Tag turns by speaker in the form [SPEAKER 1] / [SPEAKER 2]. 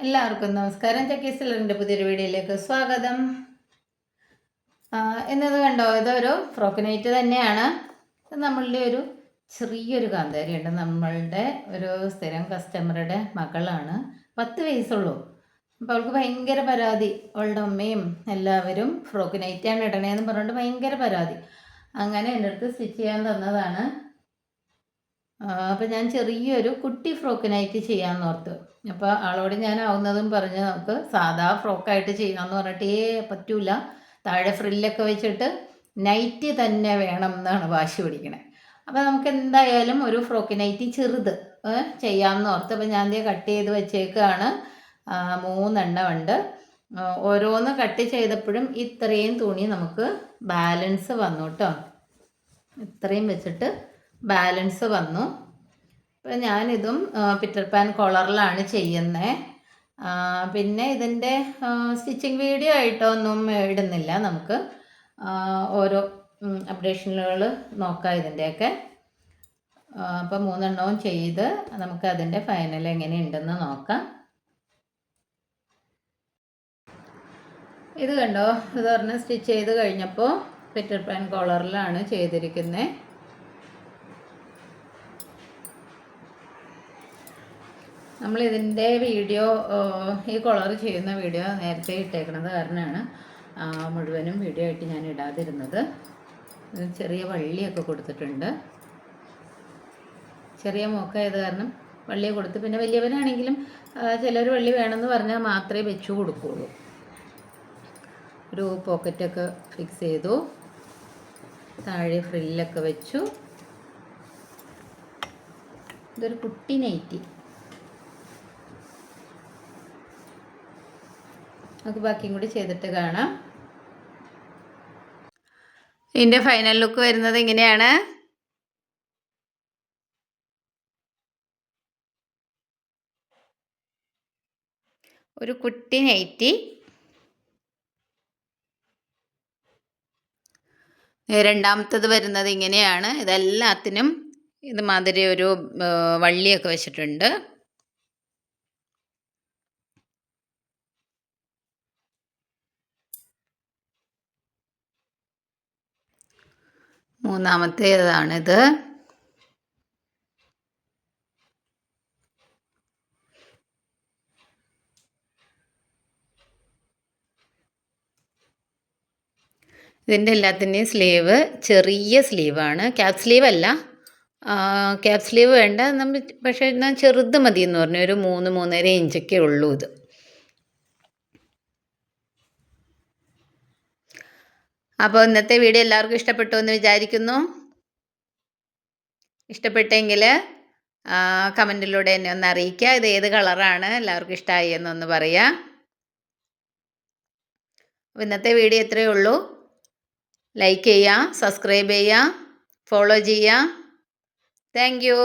[SPEAKER 1] എല്ലാവർക്കും നമസ്കാരം. ചക്കീസ് ടെയിലറിൻ്റെ പുതിയൊരു വീഡിയോയിലേക്ക് സ്വാഗതം. എന്നത് കണ്ടോ, ഇതൊരു ഫ്രോക്ക് നൈറ്റ് തന്നെയാണ്. ഇത് നമ്മളുടെ ഒരു ചെറിയൊരു കാന്താരിയുണ്ട്. നമ്മളുടെ ഒരു സ്ഥിരം കസ്റ്റമറുടെ മകളാണ്. 10 വയസ്സുള്ളൂ. അപ്പോൾ അവൾക്ക് ഭയങ്കര പരാതി. അവളുടെ അമ്മയും എല്ലാവരും ഫ്രോക്ക് നൈറ്റാണ് ഇടണേന്ന് പറഞ്ഞിട്ട് ഭയങ്കര പരാതി. അങ്ങനെ എൻ്റെ അടുത്ത് സ്റ്റിച്ച് ചെയ്യാൻ തന്നതാണ്. അപ്പോൾ ഞാൻ ചെറിയൊരു കുട്ടി ഫ്രോക്ക് നൈറ്റ് ചെയ്യാമെന്ന് ഓർത്തു. അപ്പോൾ ആളോട് ഞാൻ ആവുന്നതും പറഞ്ഞ് നമുക്ക് സാധാ ഫ്രോക്കായിട്ട് ചെയ്യാമെന്ന് പറഞ്ഞിട്ട് പറ്റൂല, താഴെ ഫ്രില്ലൊക്കെ വെച്ചിട്ട് നൈറ്റ് തന്നെ വേണം എന്നാണ് വാശി പിടിക്കണേ. അപ്പോൾ നമുക്ക് എന്തായാലും ഒരു ഫ്രോക്ക് നൈറ്റ് ചെറുത് ചെയ്യാമെന്ന് ഓർത്ത്. അപ്പോൾ ഞാൻ കട്ട് ചെയ്ത് വെച്ചേക്കാണ്. 3 എണ്ണം ഉണ്ട്. ഓരോന്ന് കട്ട് ചെയ്തപ്പോഴും ഇത്രയും തുണി നമുക്ക് ബാലൻസ് വന്നു കേട്ടോ. ഇത്രയും വെച്ചിട്ട് ബാലൻസ് വന്നു. അപ്പോൾ ഞാനിതും പീറ്റർ പാൻ കോളറിലാണ് ചെയ്യുന്നത്. പിന്നെ ഇതിൻ്റെ സ്റ്റിച്ചിങ് വീഡിയോ ആയിട്ടൊന്നും ഇടുന്നില്ല. നമുക്ക് ഓരോ അപ്ഡേഷനുകൾ നോക്കാം ഇതിൻ്റെയൊക്കെ. അപ്പോൾ 3 എണ്ണവും ചെയ്ത് നമുക്ക് അതിൻ്റെ ഫൈനൽ എങ്ങനെയുണ്ടെന്ന് നോക്കാം. ഇത് കണ്ടോ, ഇത് പറഞ്ഞ് സ്റ്റിച്ച് ചെയ്ത് കഴിഞ്ഞപ്പോൾ പീറ്റർ പാൻ കോളറിലാണ് ചെയ്തിരിക്കുന്നത്. നമ്മളിതിൻ്റെ വീഡിയോ, ഈ കോളർ ചെയ്യുന്ന വീഡിയോ നേരത്തെ ഇട്ടേക്കണത് കാരണമാണ് മുഴുവനും വീഡിയോ ആയിട്ട് ഞാൻ ഇടാതിരുന്നത്. ചെറിയ വള്ളിയൊക്കെ കൊടുത്തിട്ടുണ്ട്. ചെറിയ മോക്കായത് കാരണം വള്ളിയെ കൊടുത്ത്, പിന്നെ വലിയവനാണെങ്കിലും ചിലർ വള്ളി വേണമെന്ന് പറഞ്ഞാൽ മാത്രമേ വെച്ചു കൊടുക്കുകയുള്ളൂ. ഒരു പോക്കറ്റൊക്കെ ഫിക്സ് ചെയ്തു, താഴെ ഫ്രില്ലൊക്കെ വെച്ചു. ഇതൊരു കുട്ടി നൈറ്റി. നമുക്ക് ബാക്കിയും കൂടി ചെയ്തിട്ട് കാണാം. ഇതിൻ്റെ ഫൈനൽ ലുക്ക് വരുന്നത് ഇങ്ങനെയാണ്. ഒരു കുട്ടി നൈറ്റി. രണ്ടാമത്തത് വരുന്നത് ഇങ്ങനെയാണ്. ഇതെല്ലാത്തിനും ഇതുമാതിരി ഒരു വള്ളിയൊക്കെ വെച്ചിട്ടുണ്ട്. മൂന്നാമത്തേതാണിത്. ഇതിൻ്റെ എല്ലാത്തിൻ്റെയും സ്ലീവ് ചെറിയ സ്ലീവാണ്, ക്യാപ് സ്ലീവ് അല്ല. ക്യാപ് സ്ലീവ് വേണ്ട, നമ്മൾ പക്ഷേ എന്നാൽ ചെറുത് മതി എന്ന് പറഞ്ഞു. ഒരു 3-3.5 ഇഞ്ചൊക്കെ ഉള്ളൂ ഇത്. അപ്പോൾ ഇന്നത്തെ വീഡിയോ എല്ലാവർക്കും ഇഷ്ടപ്പെട്ടു എന്ന് വിചാരിക്കുന്നു. ഇഷ്ടപ്പെട്ടെങ്കിൽ കമൻറ്റിലൂടെ എന്നെ ഒന്ന് അറിയിക്കുക. ഇത് ഏത് കളറാണ്, എല്ലാവർക്കും ഇഷ്ടമായി എന്നൊന്ന് പറയുക. അപ്പോൾ ഇന്നത്തെ വീഡിയോ ഇത്രയേ ഉള്ളൂ. ലൈക്ക് ചെയ്യുക, സബ്സ്ക്രൈബ് ചെയ്യുക, ഫോളോ ചെയ്യുക. Thank you.